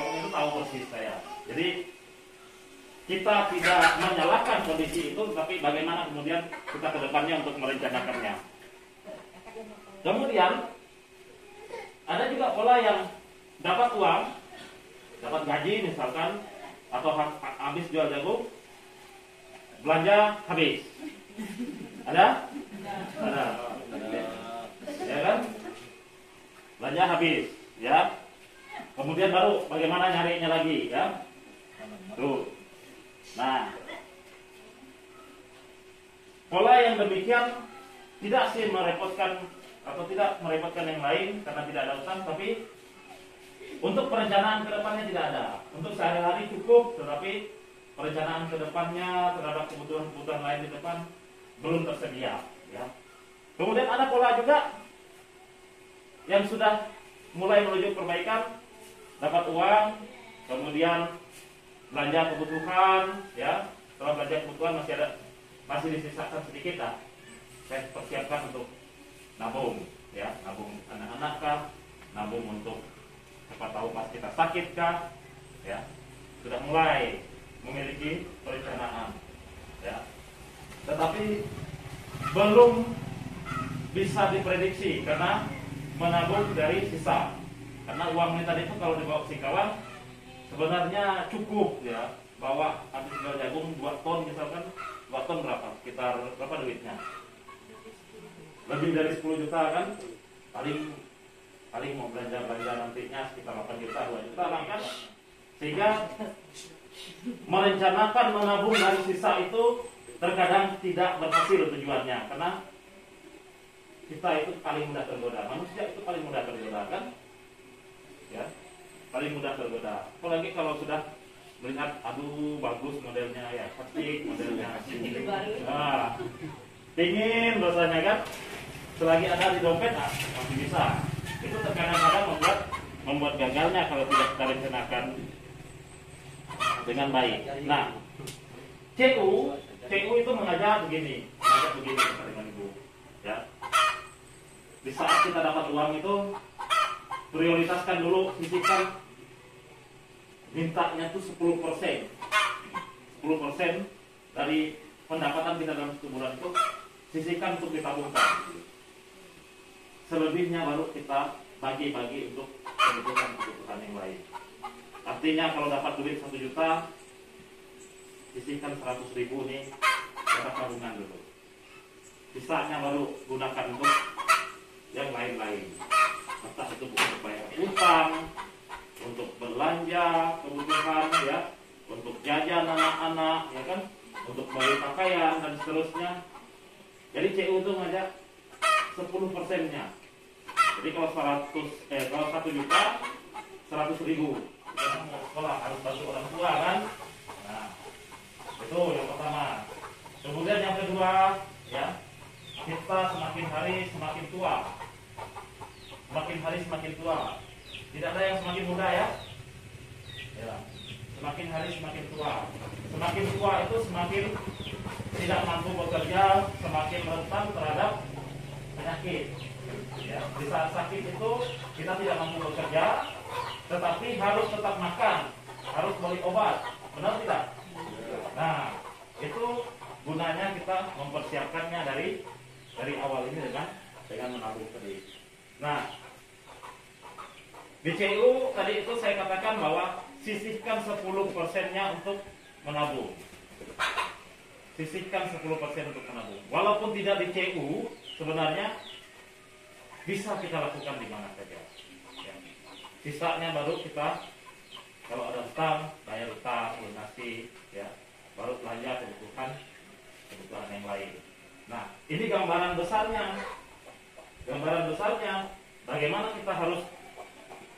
ngomong itu tahu persis saya. Jadi kita tidak menyalahkan kondisi itu, tapi bagaimana kemudian kita ke depannya untuk merencanakannya. Kemudian ada juga pola yang dapat uang, dapat gaji misalkan, atau habis jual jagung, belanja habis. Ada? Ada. Ya kan? Belanja habis, ya. Kemudian baru bagaimana nyarinya lagi, ya. Tuh. Nah, pola yang demikian tidak sih merepotkan atau tidak merepotkan yang lain karena tidak ada utang, tapi untuk perencanaan ke depannya tidak ada. Untuk sehari-hari cukup, tetapi perencanaan ke depannya terhadap kebutuhan-kebutuhan lain di depan belum tersedia, ya. Kemudian ada pola juga yang sudah mulai menuju perbaikan, dapat uang, kemudian belanja kebutuhan, ya. Setelah belanja kebutuhan masih disisakan sedikit lah. Saya persiapkan untuk nabung, ya, nabung anak-anak kah, nabung untuk siapa tahu pas kita sakit kah, ya. Sudah mulai memiliki perencanaan, ya. Tetapi belum bisa diprediksi karena menabung dari sisa. Karena uangnya tadi itu kalau dibawa ke kawan sebenarnya cukup, ya. Bawa habis jual jagung 2 ton misalkan, 2 ton berapa? Sekitar berapa duitnya? Lebih dari 10 juta kan? Paling mau belanja nantinya sekitar 8 juta, 2 juta lah kan? Sehingga merencanakan menabung dari sisa itu terkadang tidak berhasil tujuannya, karena kita itu paling mudah tergoda. Manusia itu paling mudah tergoda kan? Ya, paling mudah tergoda. Apalagi kalau sudah melihat, aduh bagus modelnya, ya, cantik modelnya, nah, pingin rasanya kan? Selagi ada di dompet, masih bisa. Itu terkadang-kadang membuat gagalnya kalau tidak kita rencanakan dengan baik. Nah, CU itu mengajak begini dengan Ibu, ya. Di saat kita dapat uang itu prioritaskan dulu, sisihkan, mintanya itu 10% dari pendapatan kita dalam 1 bulan itu sisihkan untuk ditabungkan. Selebihnya baru kita bagi-bagi untuk kebutuhan yang lain. Artinya kalau dapat duit 1 juta, sisihkan 100.000 nih, dapat tabungan dulu. Sisanya baru gunakan untuk yang lain-lain. Entah itu untuk bayar utang, untuk belanja kebutuhan, ya, untuk jajan anak-anak, ya kan, untuk beli pakaian dan seterusnya. Jadi CU itu ngajak 10%-nya. Jadi kalau 1 juta 100.000. Kita mau sekolah harus bantu orang tua kan. Nah, itu yang pertama. Kemudian yang kedua, ya, kita semakin hari semakin tua. Semakin hari semakin tua. Tidak ada yang semakin muda, ya. Ya. Semakin hari semakin tua. Semakin tua itu semakin tidak mampu bekerja, semakin rentan terhadap penyakit. Ya, di saat sakit itu kita tidak mampu bekerja, tetapi harus tetap makan, harus beli obat, benar tidak? Nah, itu gunanya kita mempersiapkannya dari awal ini dengan menabung tadi. Nah, di CU tadi itu saya katakan bahwa sisihkan 10%-nya untuk menabung. Sisihkan 10% untuk menabung. Walaupun tidak di CU, sebenarnya bisa kita lakukan di mana saja. Ya. Sisanya baru kita, kalau ada utang, bayar utang, lunasi, ya, baru belanja kebutuhan yang lain. Nah, ini gambaran besarnya. Gambaran besarnya, bagaimana kita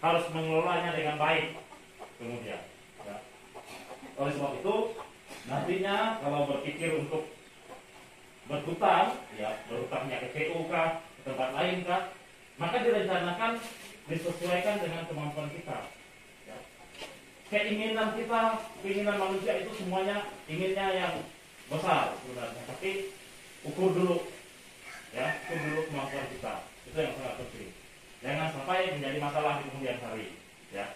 harus mengelolanya dengan baik. Kemudian, ya. Oleh sebab itu, nantinya kalau berpikir untuk berhutang, ya, berhutangnya ke CU kah, ke tempat lain kah, maka direncanakan disesuaikan dengan kemampuan kita. Ya. Keinginan kita, keinginan manusia itu semuanya inginnya yang besar sebenarnya, tapi ukur dulu, ya, ukur dulu kemampuan kita. Itu yang sangat penting. Jangan sampai menjadi masalah di kemudian hari. Ya.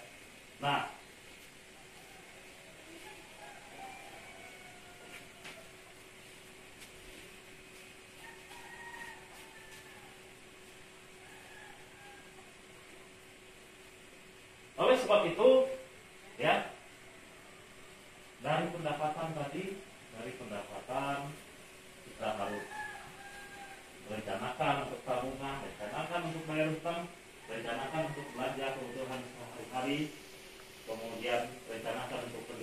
Nah,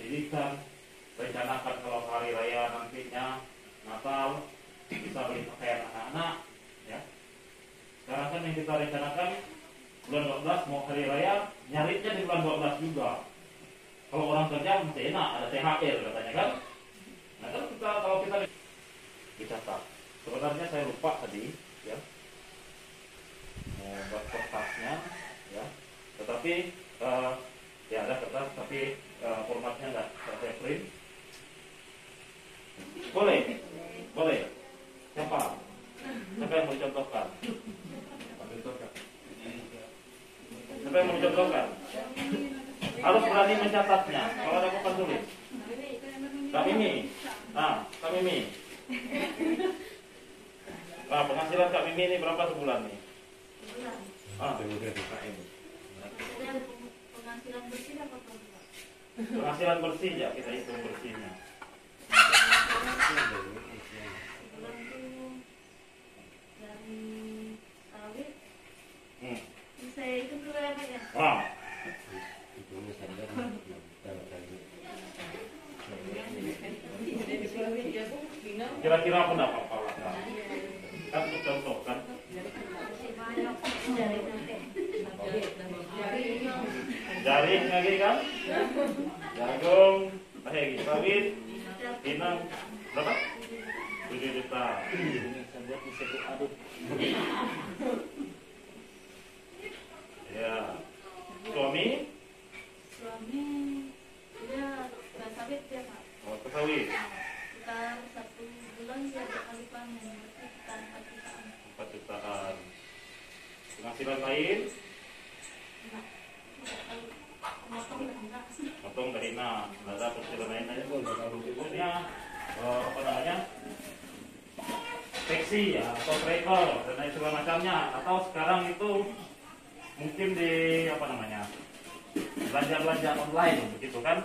pendidikan, rencanakan kalau hari raya nantinya Natal bisa beli pakaian anak-anak, ya. Sekarang kan yang kita rencanakan bulan 12 mau hari raya, nyarinya di bulan 12 juga. Kalau orang kerja masih enak, ada THR katanya kan. Nah kan kita kalau kita dicatat, sebenarnya saya lupa tadi, ya, buat kertasnya, ya. Tetapi ya ada kertas, tapi formatnya nggak saya print. Boleh, boleh. Siapa? Siapa yang mau dicontohkan? Siapa yang mau dicontohkan? Harus berani mencatatnya. Kalau ada papan tulis. Kak Mimi. Nah, Kak Mimi. Nah, penghasilan Kak Mimi ini berapa sebulan nih? Penghasilan bersih apa enggak? Penghasilan bersih ya, kita hitung bersihnya. Sebulan tuh dari sawit. Saya itu dulu ya Pak ya. Wah. Kira-kira apa dapat Pak Laka? Kan untuk contoh kan? Jaring lagi kan? Jagung, sawit, inang, berapa? 7 juta. Ya. Suami? Suami dia nggak sawit ya Pak. Oh, ke sawit. Kita 1 bulan dia 2 kali panen, berarti kita 4 jutaan. 4 jutaan. Penghasilan lain? Enggak. Motong enggak. Potong dari nggak ada penghasilan lain aja. Berikutnya apa namanya? Taksi ya, atau travel dan lain sebagainya. Atau sekarang itu mungkin di apa namanya? Belanja online begitu kan?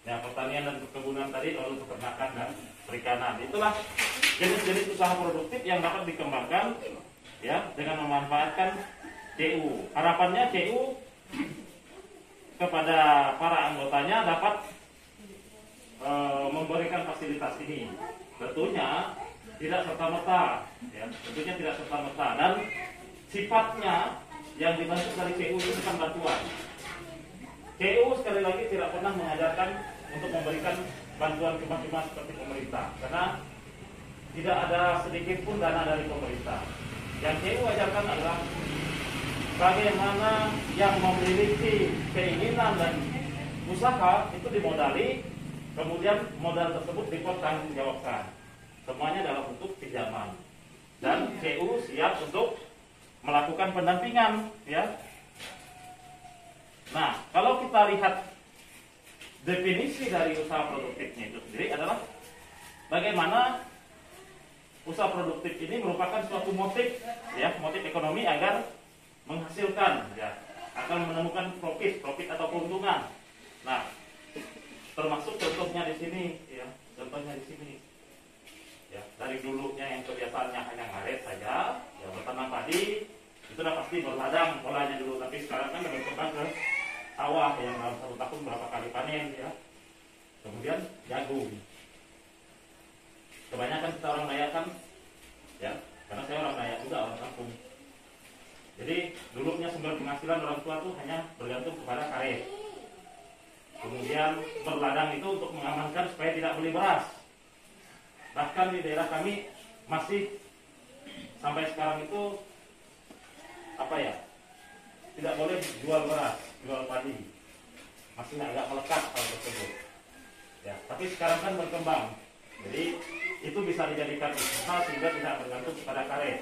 Ya, pertanian dan perkebunan tadi, lalu peternakan dan perikanan. Itulah jenis-jenis usaha produktif yang dapat dikembangkan ya dengan memanfaatkan CU. Harapannya CU kepada para anggotanya dapat memberikan fasilitas ini. Tentunya tidak serta-merta, ya, tentunya tidak serta-merta dan sifatnya yang dibentuk dari CU itu bukan bantuan. CU sekali lagi tidak pernah mengajarkan untuk memberikan bantuan cuma-cuma seperti pemerintah, karena tidak ada sedikit pun dana dari pemerintah. Yang CU ajarkan adalah bagaimana yang memiliki keinginan dan usaha itu dimodali, kemudian modal tersebut dipertanggungjawabkan. Semuanya dalam bentuk pinjaman. Dan CU siap untuk melakukan pendampingan, ya. Nah, kalau kita lihat definisi dari usaha produktifnya itu sendiri adalah bagaimana usaha produktif ini merupakan suatu motif, ya, motif ekonomi agar menghasilkan, ya, akan menemukan profit atau keuntungan. Nah, termasuk contohnya di sini, ya, contohnya di sini, ya, dari dulunya yang kebiasaannya hanya ngaret saja, ya, bertanam padi, itu udah pasti berladang polanya dulu, tapi sekarang kan berkembang ke sawah yang dalam 1 tahun berapa kali panen, ya, kemudian jagung. Kebanyakan kita orang Dayak kan, ya, karena saya orang Dayak juga, orang kampung. Jadi dulunya sumber penghasilan orang tua tuh hanya bergantung kepada karet. Kemudian berladang itu untuk mengamankan supaya tidak beli beras. Bahkan di daerah kami masih sampai sekarang itu apa ya? Tidak boleh jual beras, jual padi. Masih agak melekat hal tersebut. Ya, tapi sekarang kan berkembang. Jadi itu bisa dijadikan usaha sehingga tidak bergantung kepada karet.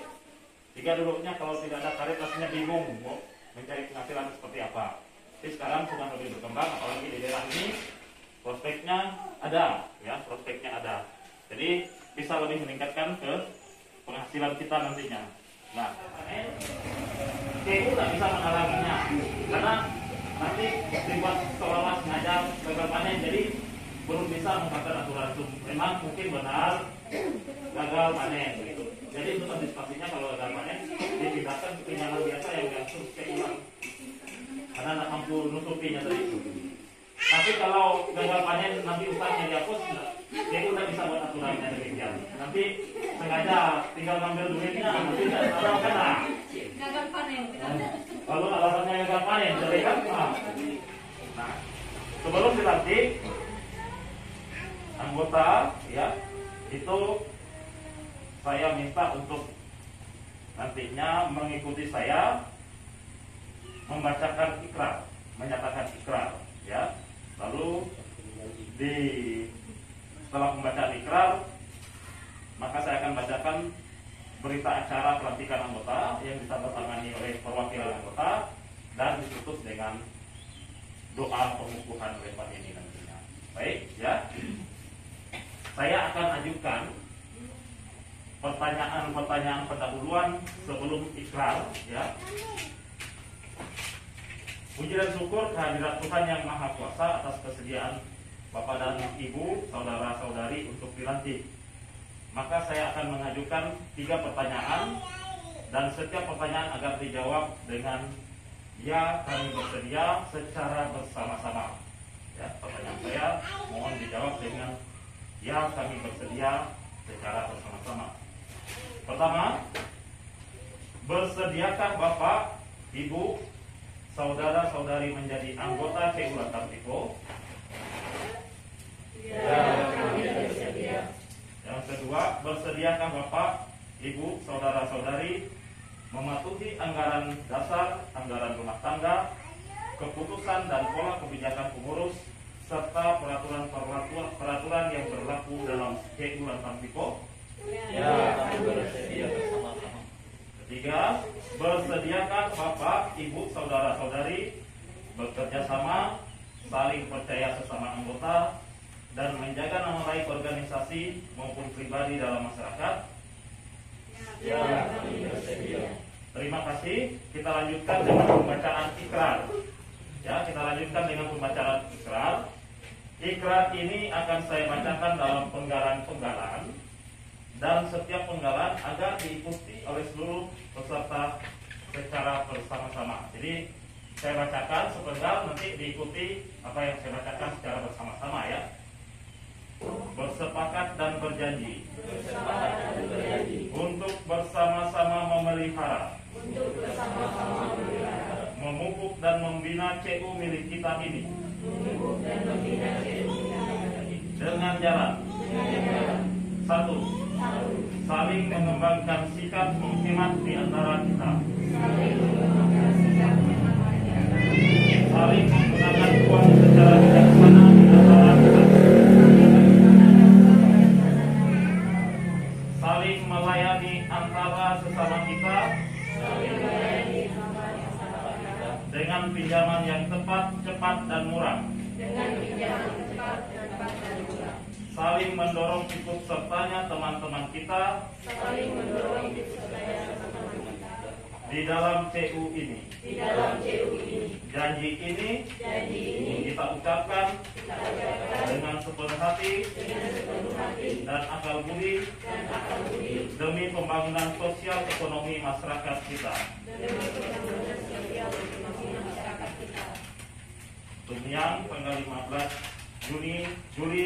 Jika dulunya kalau tidak ada karet rasanya bingung mau mencari penghasilan seperti apa. Tapi sekarang sudah lebih berkembang, apalagi di daerah ini prospeknya ada, ya, prospeknya ada. Jadi bisa lebih meningkatkan ke penghasilan kita nantinya. Nah, CU tidak bisa menghalanginya karena nanti dibuat seolah-olah sengaja gagal panen, jadi belum bisa membaca aturan itu. Memang mungkin benar gagal panen begitu. Jadi untuk antisipasinya kalau gagal panen dipindahkan ke pinjaman biasa yang langsung keulang karena tidak mampu nutupinya tadi. Tapi kalau gagal panen nanti usahanya dihapus, jadi udah bisa buat aturannya demikian. Nanti sengaja tinggal ngambil duitnya, nanti tidak salah kan? Gagal panen. Lalu alasannya gagal panen, jadi kan? Nah, sebelum dilantik anggota, ya itu saya minta untuk nantinya mengikuti saya membacakan ikrar, menyatakan ikrar, ya. Lalu setelah pembacaan ikrar, maka saya akan bacakan berita acara pelantikan anggota yang ditandatangani oleh perwakilan anggota dan ditutup dengan doa pengukuhan oleh Pak ini nantinya. Baik, ya. Saya akan ajukan pertanyaan-pertanyaan pendahuluan sebelum ikrar, ya. Puji dan syukur kehadirat Tuhan Yang Maha Kuasa atas kesediaan Bapak dan Ibu, saudara-saudari untuk dilantik. Maka saya akan mengajukan 3 pertanyaan dan setiap pertanyaan agar dijawab dengan ya, kami bersedia secara bersama-sama. Ya, pertanyaan saya mohon dijawab dengan ya, kami bersedia secara bersama-sama. Pertama, bersediakah Bapak, Ibu, saudara-saudari menjadi anggota CU Latar Tipo? Ya, kami bersedia. Yang kedua, bersediakah Bapak, Ibu, saudara-saudari mematuhi anggaran dasar, anggaran rumah tangga, keputusan dan pola kebijakan pengurus serta peraturan yang berlaku dalam CU Latar Tipo? Ya, kami bersedia bersama-sama. Ketiga, bersediakah Bapak, Ibu, saudara-saudari bekerja sama, saling percaya sesama anggota, dan menjaga nama baik organisasi maupun pribadi dalam masyarakat? Ya, kami bersedia. Terima kasih. Kita lanjutkan dengan pembacaan ikrar. Ya, kita lanjutkan dengan pembacaan ikrar. Ikrar ini akan saya bacakan dalam penggalan-penggalan, dan setiap penggalan agar diikuti oleh seluruh peserta secara bersama-sama. Jadi saya bacakan sepenggal, nanti diikuti apa yang saya bacakan secara bersama-sama, ya. Bersepakat dan berjanji untuk bersama-sama memelihara, memupuk dan membina CU milik kita ini dengan jalan 1. Saling mengembangkan sikap menghemat di antara kita, saling menggunakan uang secara bijaksana di antara kita, saling melayani antara sesama kita dengan pinjaman yang tepat, cepat, dan murah, saling mendorong ikut sertanya teman-teman kita di dalam CU ini. Janji ini kita ucapkan dengan sepenuh hati dan akal budi demi pembangunan sosial ekonomi masyarakat kita. Tumyang, tanggal 15 Juli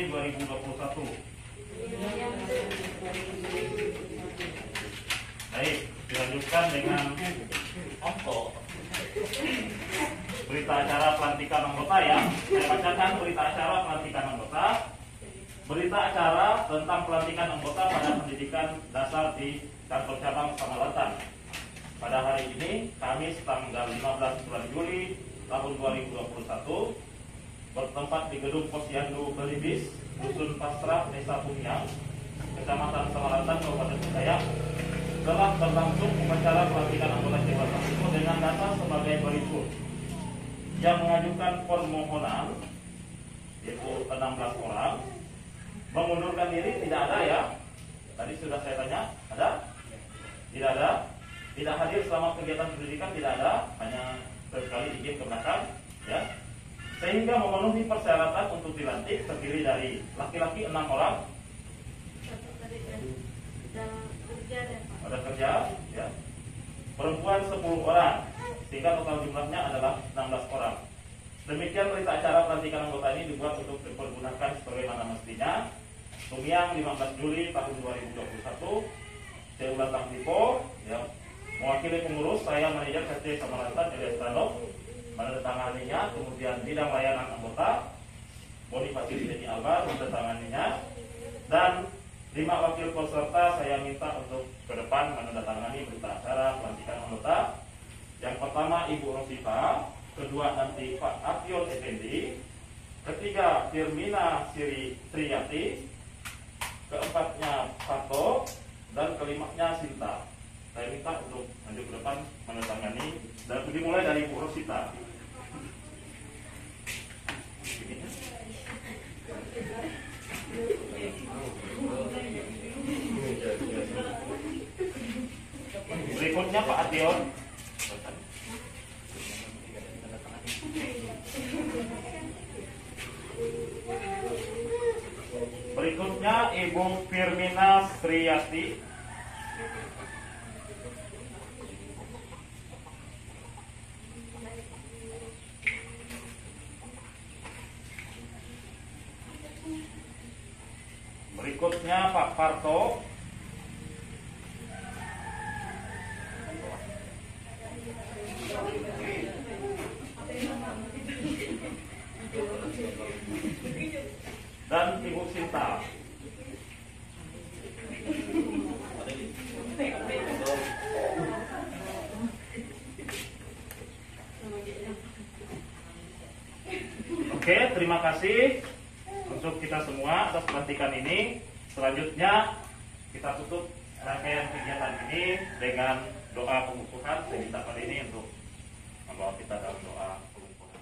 2021. Baik, dilanjutkan dengan berita acara pelantikan anggota, ya. Saya bacakan berita acara pelantikan anggota. Berita acara tentang pelantikan anggota pada pendidikan dasar di kantor cabang Samalatan. Pada hari ini, Kamis tanggal 15 bulan Juli tahun 2021, bertempat di Gedung Posyandu Belibis, Dusun Pasrah, Desa Tumyang, Kecamatan Samalatan, Kabupaten Kutai, telah berlangsung upacara pelantikan anggota CU Latar Tipo dengan data sebagai berikut. Yang mengajukan permohonan yaitu 16 orang, mengundurkan diri tidak ada, ya. Tadi sudah saya tanya, ada? Tidak ada. Tidak hadir selama kegiatan pendidikan tidak ada, hanya sekali izin ke belakang, ya. Sehingga memenuhi persyaratan untuk dilantik terdiri dari laki-laki 6 orang, ada kerja, ya. Perempuan 10 orang, sehingga total jumlahnya adalah 16 orang. Demikian berita acara pelantikan anggota ini dibuat untuk dipergunakan sebagaimana mestinya. Sumiang 15 Juli tahun 2021. Saya ulang Tipo, ya. Mewakili pengurus, saya manajer KC Samaratan Elias Tanok, menandatanganinya. Kemudian bidang layanan anggota Bonifasi Deni Albar menandatanganinya, dan 5 wakil peserta saya minta untuk ke depan menandatangani berita acara pelantikan anggota. Yang pertama Ibu Rosifa, kedua nanti Pak Apion Effendi, ketiga Firmina Triyati, keempatnya Pato, dan kelimanya Sinta. Saya minta untuk maju ke depan menandatangani, dan dimulai dari Ibu Rosita. Berikutnya Pak Apion. Berikutnya Ibu Firmina Triyati. Berikutnya Pak Parto. Dan Ibu Sinta. Oke, terima kasih untuk kita semua atas pelantikan ini. Selanjutnya kita tutup rangkaian kegiatan ini dengan doa pengukuhan. Saya minta pada ini untuk membawa kita dalam doa pengukuhan.